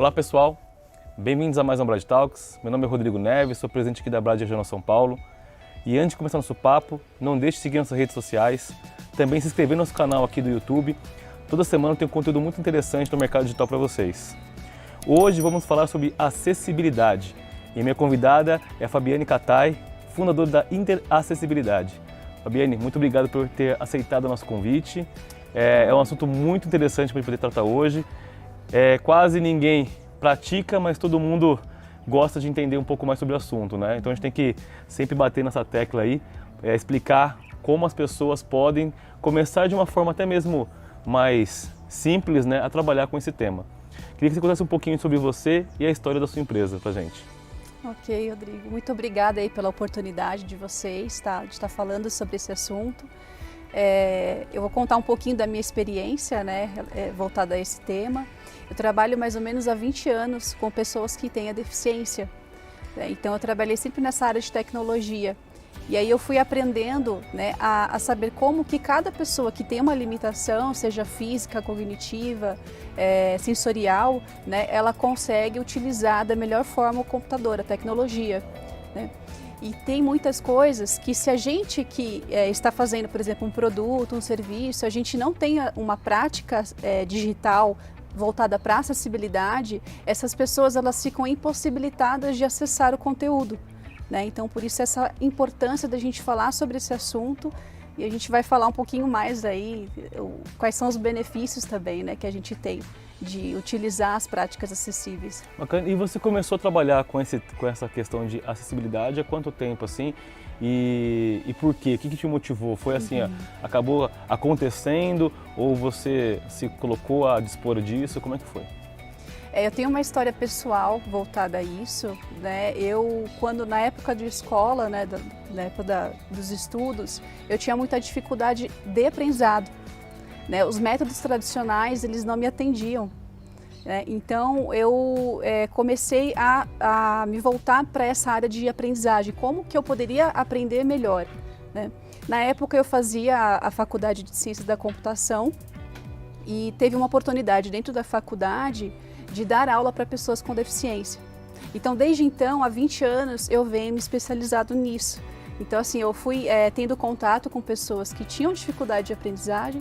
Olá pessoal, bem-vindos a mais um Brad Talks. Meu nome é Rodrigo Neves, sou presidente aqui da Brad Regional São Paulo. E antes de começar nosso papo, não deixe de seguir nossas redes sociais, também se inscrever no nosso canal aqui do YouTube. Toda semana tem um conteúdo muito interessante no mercado digital para vocês. Hoje vamos falar sobre acessibilidade e minha convidada é a Fabiane Catai, fundadora da Interacessibilidade. Fabiane, muito obrigado por ter aceitado o nosso convite. É um assunto muito interessante para a gente poder tratar hoje. Quase ninguém pratica, mas todo mundo gosta de entender um pouco mais sobre o assunto, né? Então a gente tem que sempre bater nessa tecla aí, explicar como as pessoas podem começar de uma forma até mesmo mais simples, né, a trabalhar com esse tema. Queria que você contasse um pouquinho sobre você e a história da sua empresa pra gente. Ok, Rodrigo. Muito obrigada aí pela oportunidade de vocês de estar falando sobre esse assunto. Eu vou contar um pouquinho da minha experiência, né, voltada a esse tema. Eu trabalho mais ou menos há 20 anos com pessoas que têm a deficiência, né? Então eu trabalhei sempre nessa área de tecnologia. E aí eu fui aprendendo, né, a saber como que cada pessoa que tem uma limitação, seja física, cognitiva, sensorial, né, ela consegue utilizar da melhor forma o computador, a tecnologia, né? E tem muitas coisas que se a gente que está fazendo, por exemplo, um produto, um serviço, a gente não tem uma prática digital voltada para a acessibilidade, essas pessoas elas ficam impossibilitadas de acessar o conteúdo, né? Então, por isso essa importância da gente falar sobre esse assunto e a gente vai falar um pouquinho mais aí quais são os benefícios também, né, que a gente tem de utilizar as práticas acessíveis. Bacana. E você começou a trabalhar com essa questão de acessibilidade há quanto tempo assim? E por quê? O que te motivou? Foi assim, acabou acontecendo ou você se colocou a dispor disso? Como é que foi? Eu tenho uma história pessoal voltada a isso, né? Na época de escola, né, na época dos estudos, eu tinha muita dificuldade de aprendizado, né? Os métodos tradicionais, eles não me atendiam, né? Então, eu comecei a me voltar para essa área de aprendizagem, como que eu poderia aprender melhor, né? Na época, eu fazia a faculdade de Ciências da Computação e teve uma oportunidade dentro da faculdade de dar aula para pessoas com deficiência. Então, desde então, há 20 anos, eu venho me especializado nisso. Então, assim, eu fui tendo contato com pessoas que tinham dificuldade de aprendizagem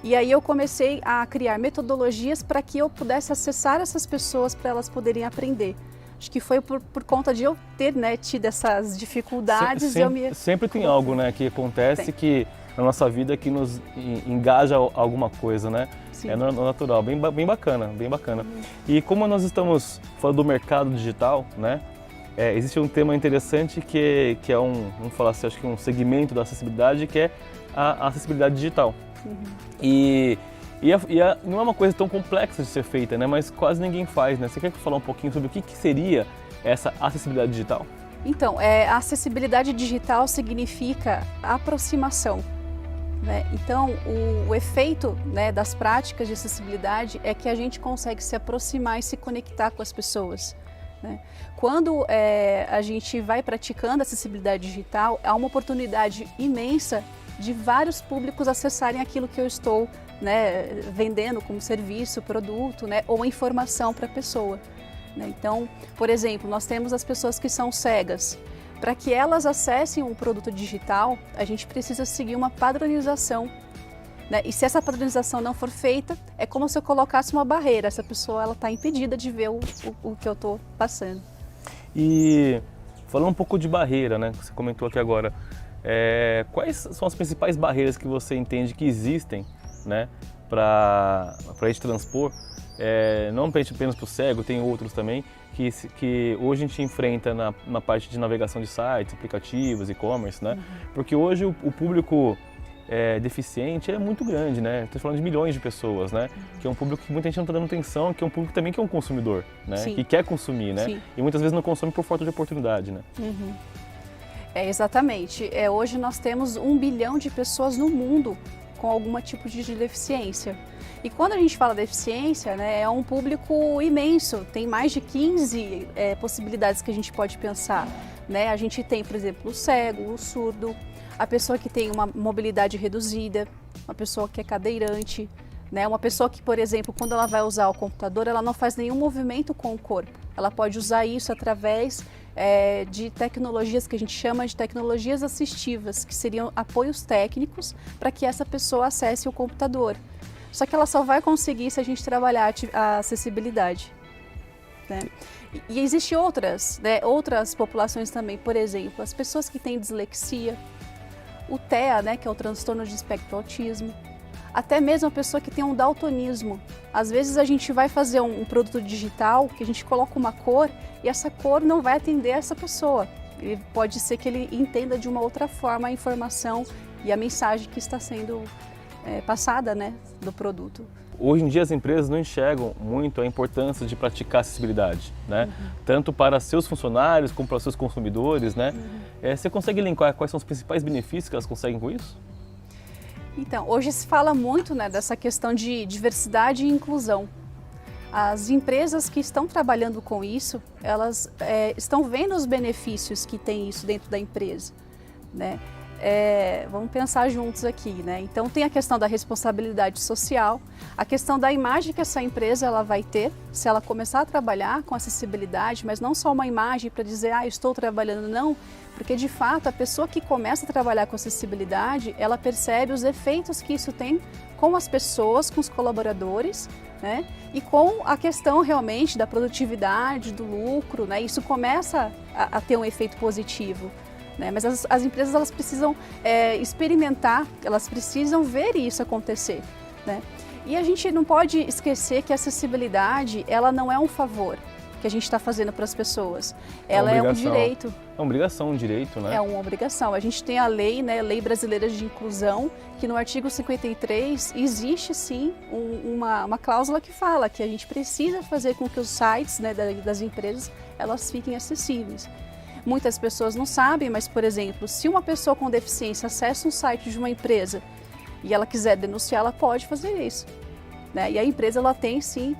e aí eu comecei a criar metodologias para que eu pudesse acessar essas pessoas para elas poderem aprender. Acho que foi por conta de eu ter, né, tido essas dificuldades. Sempre tem algo, né, que acontece que na nossa vida que nos engaja alguma coisa, né? Sim. É natural, bem bacana, bem bacana. E como nós estamos falando do mercado digital, né? Existe um tema interessante que é vamos falar assim, acho que um segmento da acessibilidade, que é a acessibilidade digital. E não é uma coisa tão complexa de ser feita, né? Mas quase ninguém faz, né? Você quer falar um pouquinho sobre o que seria essa acessibilidade digital? Então, a acessibilidade digital significa aproximação, né? Então, o efeito, né, das práticas de acessibilidade é que a gente consegue se aproximar e se conectar com as pessoas, né? Quando a gente vai praticando acessibilidade digital, há uma oportunidade imensa de vários públicos acessarem aquilo que eu estou, né, vendendo como serviço, produto, né, ou informação para a pessoa, né? Então, por exemplo, nós temos as pessoas que são cegas. Para que elas acessem um produto digital, a gente precisa seguir uma padronização, né? E se essa padronização não for feita, é como se eu colocasse uma barreira. Essa pessoa está impedida de ver o que eu estou passando. E falando um pouco de barreira, né, que você comentou aqui agora, quais são as principais barreiras que você entende que existem, né, para a gente transpor? Não apenas para o cego, tem outros também, que hoje a gente enfrenta na parte de navegação de sites, aplicativos, e-commerce, né? Porque hoje o público deficiente é muito grande, né? Estou falando de milhões de pessoas, né? Que é um público que muita gente não está dando atenção, que é um público também que é um consumidor, né? Sim. Que quer consumir, né? Sim. E muitas vezes não consome por falta de oportunidade, né? Exatamente. Hoje nós temos 1 bilhão de pessoas no mundo com algum tipo de deficiência. E quando a gente fala deficiência, né, é um público imenso, tem mais de 15 possibilidades que a gente pode pensar, né? A gente tem, por exemplo, o cego, o surdo, a pessoa que tem uma mobilidade reduzida, uma pessoa que é cadeirante, né? Uma pessoa que, por exemplo, quando ela vai usar o computador, ela não faz nenhum movimento com o corpo. Ela pode usar isso através de tecnologias que a gente chama de tecnologias assistivas, que seriam apoios técnicos para que essa pessoa acesse o computador. Só que ela só vai conseguir se a gente trabalhar a acessibilidade, né? E existem outras, né, outras populações também, por exemplo, as pessoas que têm dislexia, o TEA, né, que é o transtorno de espectro autismo, até mesmo a pessoa que tem um daltonismo. Às vezes a gente vai fazer um produto digital que a gente coloca uma cor e essa cor não vai atender essa pessoa. E pode ser que ele entenda de uma outra forma a informação e a mensagem que está sendo passada, né, do produto. Hoje em dia as empresas não enxergam muito a importância de praticar acessibilidade, né? Tanto para seus funcionários como para seus consumidores, né? Você consegue elencar quais são os principais benefícios que elas conseguem com isso? Então, hoje se fala muito, né, dessa questão de diversidade e inclusão. As empresas que estão trabalhando com isso, elas estão vendo os benefícios que tem isso dentro da empresa, né? Vamos pensar juntos aqui, né? Então tem a questão da responsabilidade social, a questão da imagem que essa empresa ela vai ter, se ela começar a trabalhar com acessibilidade, mas não só uma imagem para dizer, estou trabalhando, não, porque de fato a pessoa que começa a trabalhar com acessibilidade, ela percebe os efeitos que isso tem com as pessoas, com os colaboradores, né? E com a questão realmente da produtividade, do lucro, né? Isso começa a ter um efeito positivo. Mas as empresas elas precisam experimentar, elas precisam ver isso acontecer, né? E a gente não pode esquecer que a acessibilidade ela não é um favor que a gente está fazendo para as pessoas, ela é um direito. É uma obrigação, um direito, né? É uma obrigação. A gente tem a lei, né, Lei Brasileira de Inclusão, que no artigo 53 existe sim uma cláusula que fala que a gente precisa fazer com que os sites, né, das empresas elas fiquem acessíveis. Muitas pessoas não sabem, mas, por exemplo, se uma pessoa com deficiência acessa um site de uma empresa e ela quiser denunciar, ela pode fazer isso, né? E a empresa ela tem sim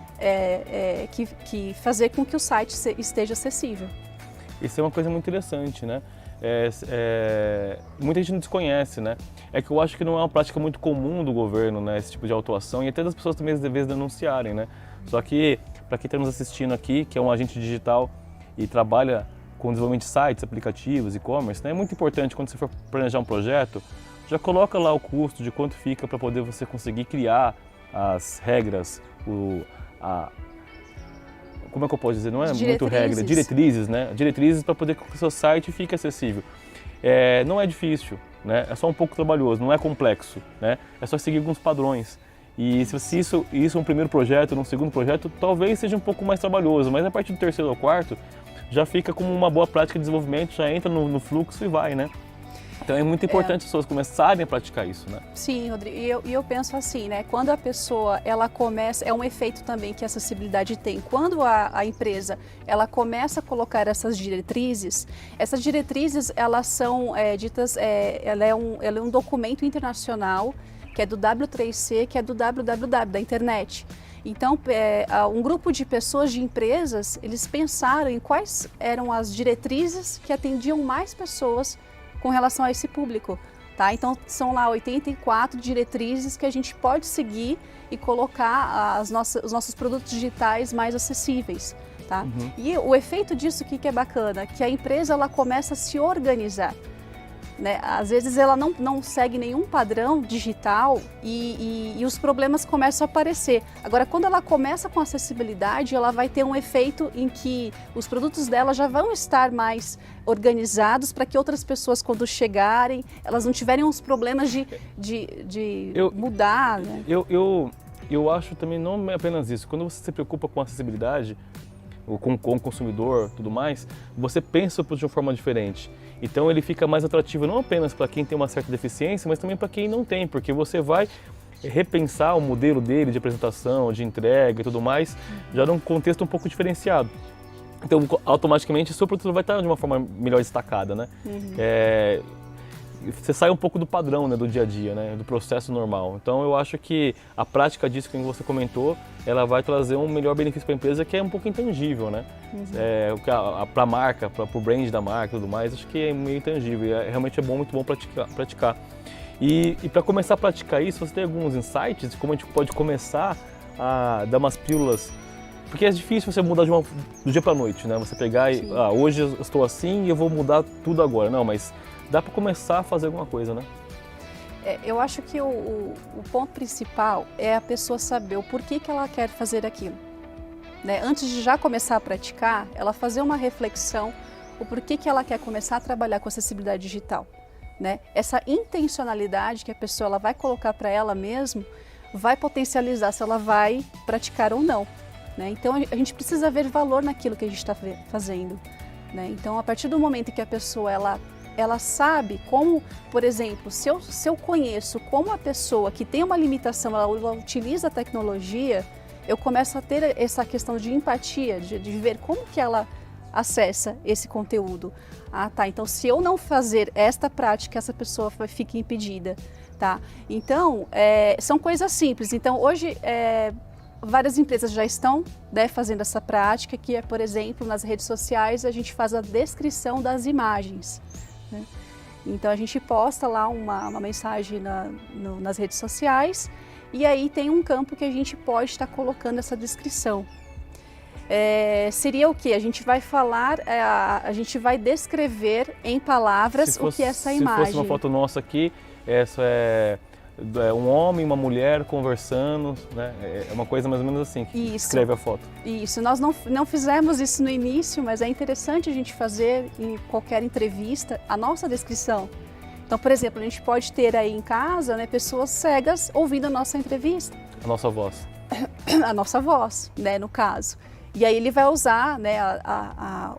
que fazer com que o site esteja acessível. Isso é uma coisa muito interessante, né? Muita gente não desconhece, né? É que eu acho que não é uma prática muito comum do governo, né? Esse tipo de autuação e até das pessoas também às vezes denunciarem, né? Só que, para quem está nos assistindo aqui, que é um agente digital e trabalha com desenvolvimento de sites, aplicativos, e-commerce, né? É muito importante quando você for planejar um projeto, já coloca lá o custo de quanto fica para poder você conseguir criar as regras, como é que eu posso dizer? Não é muito regra, diretrizes, né? Diretrizes para poder que o seu site fique acessível. Não é difícil, né? É só um pouco trabalhoso, não é complexo, né? É só seguir alguns padrões. E se isso é um primeiro projeto, num segundo projeto, talvez seja um pouco mais trabalhoso, mas a partir do terceiro ou quarto, já fica como uma boa prática de desenvolvimento, já entra no fluxo e vai, né? Então é muito importante as pessoas começarem a praticar isso, né? Sim, Rodrigo, e eu penso assim, né? Quando a pessoa, ela começa, é um efeito também que a acessibilidade tem. Quando a empresa, ela começa a colocar essas diretrizes, elas são ditas, ela é um documento internacional, que é do W3C, que é do www, da internet. Então, um grupo de pessoas, de empresas, eles pensaram em quais eram as diretrizes que atendiam mais pessoas com relação a esse público, tá? Então, são lá 84 diretrizes que a gente pode seguir e colocar os nossos produtos digitais mais acessíveis, tá? E o efeito disso, o que é bacana? Que a empresa ela começa a se organizar, né? Às vezes ela não segue nenhum padrão digital e os problemas começam a aparecer. Agora, quando ela começa com acessibilidade, ela vai ter um efeito em que os produtos dela já vão estar mais organizados para que outras pessoas, quando chegarem, elas não tiverem uns problemas de mudar, né? Eu acho também não é apenas isso. Quando você se preocupa com acessibilidade, com o consumidor, tudo mais, você pensa de uma forma diferente. Então ele fica mais atrativo não apenas para quem tem uma certa deficiência, mas também para quem não tem, porque você vai repensar o modelo dele de apresentação, de entrega e tudo mais, já num contexto um pouco diferenciado. Então automaticamente o seu produto vai estar de uma forma melhor destacada, né? Você sai um pouco do padrão, né, do dia a dia, né, do processo normal. Então eu acho que a prática disso que você comentou, ela vai trazer um melhor benefício para a empresa que é um pouco intangível, né? Para a marca, para o brand da marca e tudo mais, acho que é meio intangível e realmente é muito bom praticar. E para começar a praticar isso, você tem alguns insights de como a gente pode começar a dar umas pílulas? Porque é difícil você mudar do dia para a noite, né? Você pegar e, hoje eu estou assim e eu vou mudar tudo agora. Não, mas dá para começar a fazer alguma coisa, né? Eu acho que o ponto principal é a pessoa saber o porquê que ela quer fazer aquilo. Né? Antes de já começar a praticar, ela fazer uma reflexão, o porquê que ela quer começar a trabalhar com acessibilidade digital. Né? Essa intencionalidade que a pessoa ela vai colocar para ela mesma vai potencializar se ela vai praticar ou não. Né? Então a gente precisa ver valor naquilo que a gente está fazendo. Né? Então a partir do momento em que a pessoa ela sabe como, por exemplo, se eu conheço como a pessoa que tem uma limitação ela utiliza a tecnologia, eu começo a ter essa questão de empatia, de ver como que ela acessa esse conteúdo. Ah, tá, então se eu não fazer esta prática, essa pessoa fica impedida, tá? Então, são coisas simples. Então, hoje, várias empresas já estão, né, fazendo essa prática, que é, por exemplo, nas redes sociais, a gente faz a descrição das imagens, né? Então, a gente posta lá uma mensagem nas redes sociais, e aí tem um campo que a gente pode estar colocando essa descrição. Seria o que? A gente vai falar, a gente vai descrever em palavras o que é essa imagem. Se fosse uma foto nossa aqui, essa é um homem e uma mulher conversando, né? É uma coisa mais ou menos assim que descreve a foto. Isso, nós não fizemos isso no início, mas é interessante a gente fazer em qualquer entrevista a nossa descrição. Então, por exemplo, a gente pode ter aí em casa, né, pessoas cegas ouvindo a nossa entrevista. A nossa voz. A nossa voz, né, no caso. E aí ele vai usar, né,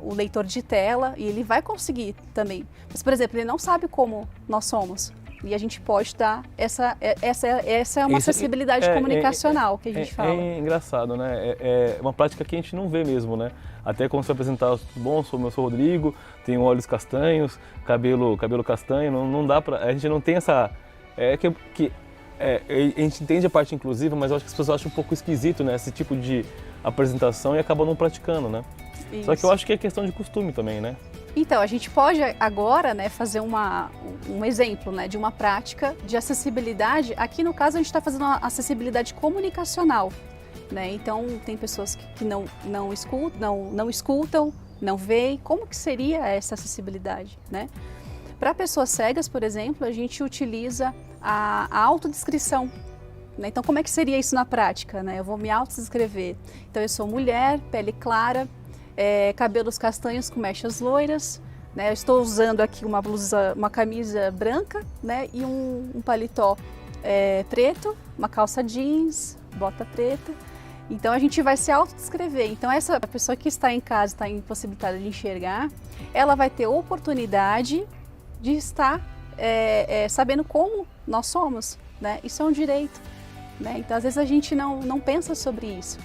o leitor de tela e ele vai conseguir também. Mas, por exemplo, ele não sabe como nós somos. E a gente pode dar essa é uma acessibilidade comunicacional que a gente fala. É engraçado, né? É uma prática que a gente não vê mesmo, né? Até quando você apresentar, tudo bom, eu sou o Rodrigo, tenho olhos castanhos, cabelo castanho, não dá pra... A gente não tem essa... a gente entende a parte inclusiva, mas eu acho que as pessoas acham um pouco esquisito, né? Esse tipo de apresentação e acabam não praticando, né? Isso. Só que eu acho que é questão de costume também, né? Então, a gente pode agora, né, fazer um exemplo, né, de uma prática de acessibilidade. Aqui no caso a gente está fazendo uma acessibilidade comunicacional, né? Então tem pessoas que não escutam, não veem. Como que seria essa acessibilidade, né? Para pessoas cegas, por exemplo, a gente utiliza a autodescrição. Né? Então, como é que seria isso na prática, né? Eu vou me autodescrever. Então, eu sou mulher, pele clara, cabelos castanhos com mechas loiras, né? Eu estou usando aqui uma blusa, uma camisa branca, né? E um paletó preto, uma calça jeans, bota preta. Então a gente vai se autodescrever. Então essa pessoa que está em casa, está impossibilitada de enxergar, ela vai ter oportunidade de estar sabendo como nós somos, né? Isso é um direito, né? Então às vezes a gente não pensa sobre isso.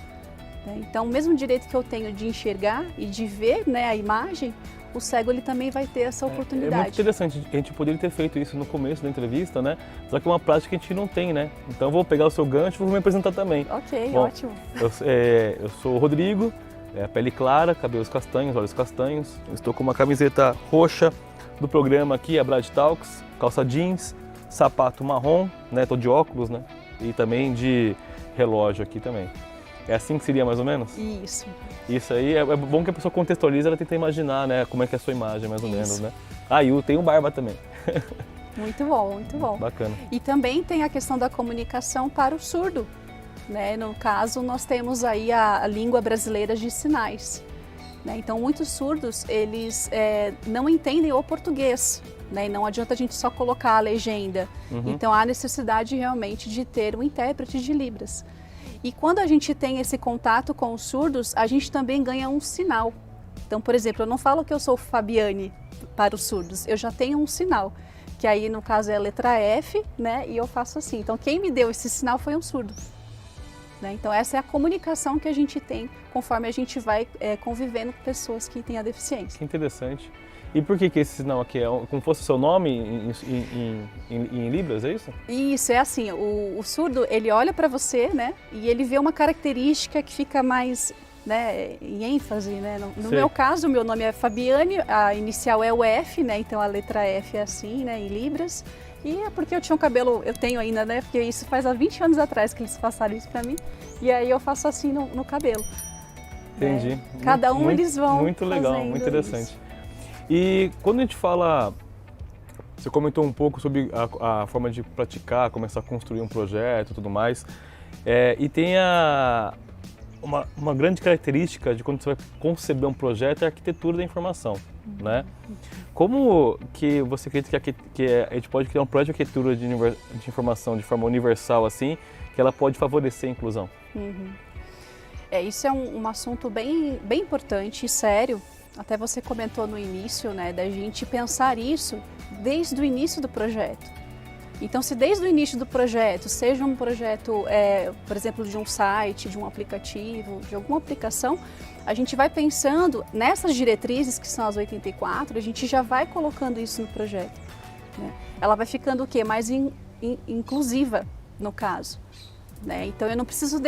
Então, o mesmo direito que eu tenho de enxergar e de ver, né, a imagem, o cego ele também vai ter essa oportunidade. É muito interessante, a gente poderia ter feito isso no começo da entrevista, né? Só que é uma prática que a gente não tem, né? Então eu vou pegar o seu gancho e vou me apresentar também. Ok, bom, ótimo. Eu sou o Rodrigo, pele clara, cabelos castanhos, olhos castanhos. Eu estou com uma camiseta roxa do programa aqui, a Brad Talks, calça jeans, sapato marrom, né? Estou de óculos, né? E também de relógio aqui também. É assim que seria mais ou menos? Isso. Isso aí, é bom que a pessoa contextualiza, ela tenta imaginar, né, como é que é a sua imagem mais ou menos, né? Ah, e eu tenho barba também. Muito bom, muito bom. Bacana. E também tem a questão da comunicação para o surdo, né? No caso, nós temos aí a língua brasileira de sinais, né? Então, muitos surdos, eles não entendem o português, né? E não adianta a gente só colocar a legenda. Então, há necessidade realmente de ter um intérprete de Libras. E quando a gente tem esse contato com os surdos, a gente também ganha um sinal. Então, por exemplo, eu não falo que eu sou Fabiane para os surdos, eu já tenho um sinal, que aí no caso é a letra F, né? E eu faço assim. Então, quem me deu esse sinal foi um surdo. Né? Então, essa é a comunicação que a gente tem conforme a gente vai convivendo com pessoas que têm a deficiência. Que interessante. E por que esse sinal aqui é como fosse o seu nome em Libras, é isso? Isso, é assim, o surdo, ele olha para você, né, e ele vê uma característica que fica mais né, em ênfase, né? No meu caso, o meu nome é Fabiane, a inicial é o F, né? Então a letra F é assim, né, em Libras. E é porque eu tinha um cabelo, eu tenho ainda, né? Porque isso faz há 20 anos atrás que eles passaram isso para mim. E aí eu faço assim no cabelo. Entendi. Cada um eles vão muito legal, muito interessante. Isso. E quando a gente fala, você comentou um pouco sobre a forma de praticar, começar a construir um projeto e tudo mais, e tem uma grande característica de quando você vai conceber um projeto é a arquitetura da informação, né? Como que você acredita que a gente pode criar um projeto de arquitetura de informação de forma universal assim, que ela pode favorecer a inclusão? Isso é um assunto bem importante e sério. Até você comentou no início, né, da gente pensar isso desde o início do projeto. Então, se desde o início do projeto, seja um projeto, por exemplo, de um site, de um aplicativo, de alguma aplicação, a gente vai pensando nessas diretrizes, que são as 84, a gente já vai colocando isso no projeto, né? Ela vai ficando o quê? Mais inclusiva, no caso. Né? Então eu não preciso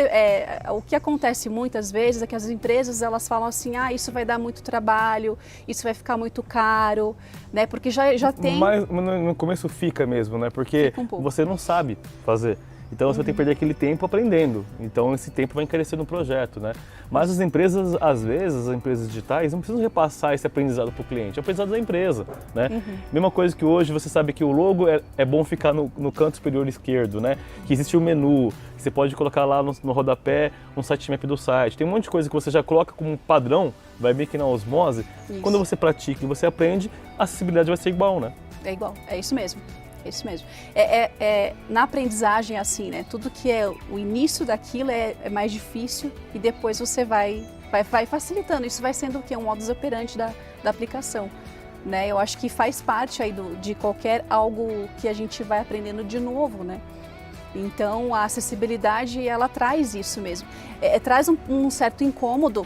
o que acontece muitas vezes é que as empresas elas falam assim, isso vai dar muito trabalho, isso vai ficar muito caro, né? Porque já tem. Mas no começo fica mesmo, né? Porque você não sabe fazer. Então você vai ter que perder aquele tempo aprendendo. Então esse tempo vai encarecer no projeto, né? Mas as empresas, às vezes, as empresas digitais, não precisam repassar esse aprendizado para o cliente, é o aprendizado da empresa, né? Mesma coisa que hoje você sabe que o logo é bom ficar no canto superior esquerdo, né? Que existe o menu, que você pode colocar lá no rodapé um sitemap do site. Tem um monte de coisa que você já coloca como padrão, vai meio que na osmose. Isso. Quando você pratica e você aprende, a acessibilidade vai ser igual, né? É igual, é isso mesmo. É isso mesmo. Na aprendizagem é assim, né? Tudo que é o início daquilo é mais difícil e depois você vai facilitando. Isso vai sendo o quê? Um modus operandi da aplicação, né? Eu acho que faz parte aí de qualquer algo que a gente vai aprendendo de novo, né? Então a acessibilidade ela traz isso mesmo. Traz um certo incômodo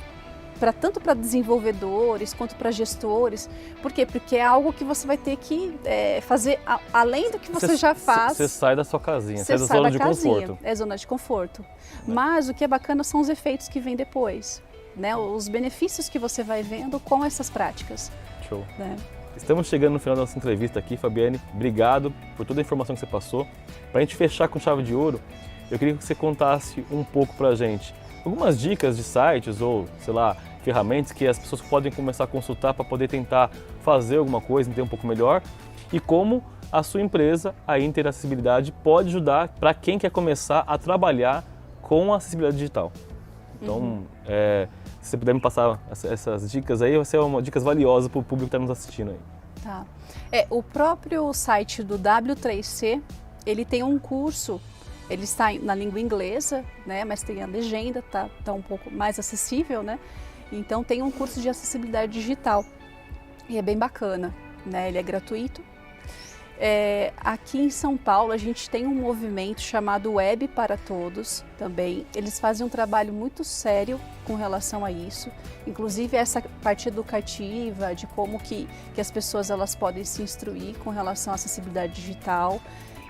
tanto para desenvolvedores quanto para gestores. Por quê? Porque é algo que você vai ter que fazer além do que você já faz. Você sai da sua casinha, sai da zona de conforto. É zona de conforto. Mas o que é bacana são os efeitos que vêm depois, né? Os benefícios que você vai vendo com essas práticas. Show. Né? Estamos chegando no final da nossa entrevista aqui, Fabiane. Obrigado por toda a informação que você passou. Para a gente fechar com chave de ouro, eu queria que você contasse um pouco para a gente algumas dicas de sites ou, sei lá, ferramentas que as pessoas podem começar a consultar para poder tentar fazer alguma coisa, entender um pouco melhor, e como a sua empresa, a Interacessibilidade, pode ajudar para quem quer começar a trabalhar com a acessibilidade digital. Então, se você puder me passar essas dicas aí, vai ser dicas valiosas para o público que está nos assistindo aí. Tá. O próprio site do W3C, ele tem um curso. Ele está na língua inglesa, né, mas tem a legenda, tá um pouco mais acessível, né? Então tem um curso de acessibilidade digital e é bem bacana, né? Ele é gratuito. Aqui em São Paulo a gente tem um movimento chamado Web para Todos também. Eles fazem um trabalho muito sério com relação a isso, inclusive essa parte educativa de como que as pessoas elas podem se instruir com relação à acessibilidade digital.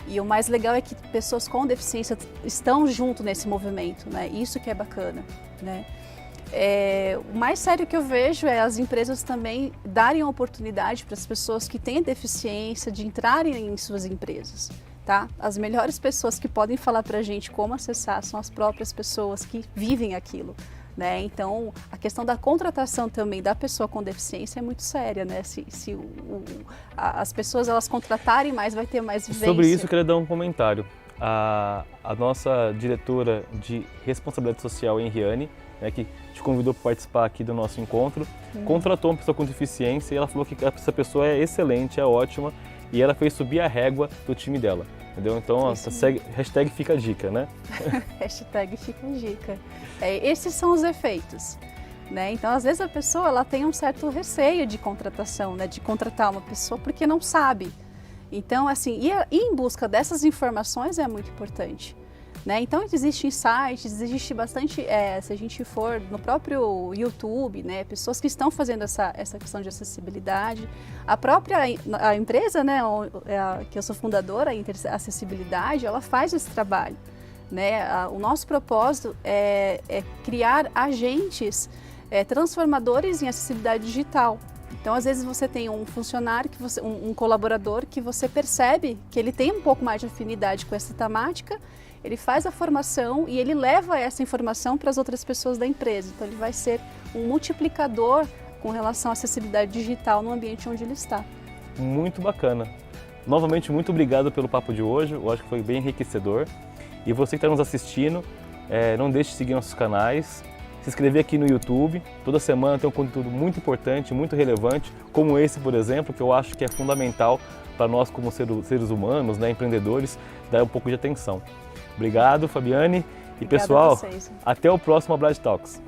E o mais legal é que pessoas com deficiência estão junto nesse movimento, né? Isso que é bacana, né? O mais sério que eu vejo é as empresas também darem a oportunidade para as pessoas que têm deficiência de entrarem em suas empresas, tá? As melhores pessoas que podem falar para a gente como acessar são as próprias pessoas que vivem aquilo, né? Então, a questão da contratação também da pessoa com deficiência é muito séria, né? Se as pessoas elas contratarem mais, vai ter mais vivência. Sobre isso, eu queria dar um comentário. A nossa diretora de responsabilidade social, Henriane, né, que te convidou para participar aqui do nosso encontro, contratou uma pessoa com deficiência e ela falou que essa pessoa é excelente, é ótima e ela fez subir a régua do time dela. Entendeu? Então, hashtag fica a dica, né? Hashtag fica a dica. Esses são os efeitos, né? Então, às vezes a pessoa ela tem um certo receio de contratação, né? De contratar uma pessoa porque não sabe. Então, assim, ir em busca dessas informações é muito importante, né? Então, existem sites, existe bastante, se a gente for no próprio YouTube, né? Pessoas que estão fazendo essa questão de acessibilidade. A empresa, né? Que eu sou fundadora, a Interacessibilidade, ela faz esse trabalho, né? O nosso propósito é criar agentes transformadores em acessibilidade digital. Então, às vezes você tem um funcionário, um colaborador que você percebe que ele tem um pouco mais de afinidade com essa temática, ele faz a formação e ele leva essa informação para as outras pessoas da empresa. Então, ele vai ser um multiplicador com relação à acessibilidade digital no ambiente onde ele está. Muito bacana. Novamente, muito obrigado pelo papo de hoje, eu acho que foi bem enriquecedor. E você que está nos assistindo, não deixe de seguir nossos canais, se inscrever aqui no YouTube. Toda semana tem um conteúdo muito importante, muito relevante, como esse, por exemplo, que eu acho que é fundamental para nós como seres humanos, né, empreendedores, dar um pouco de atenção. Obrigado, Fabiane. E Obrigada pessoal, a vocês. até o próximo Abrad Talks.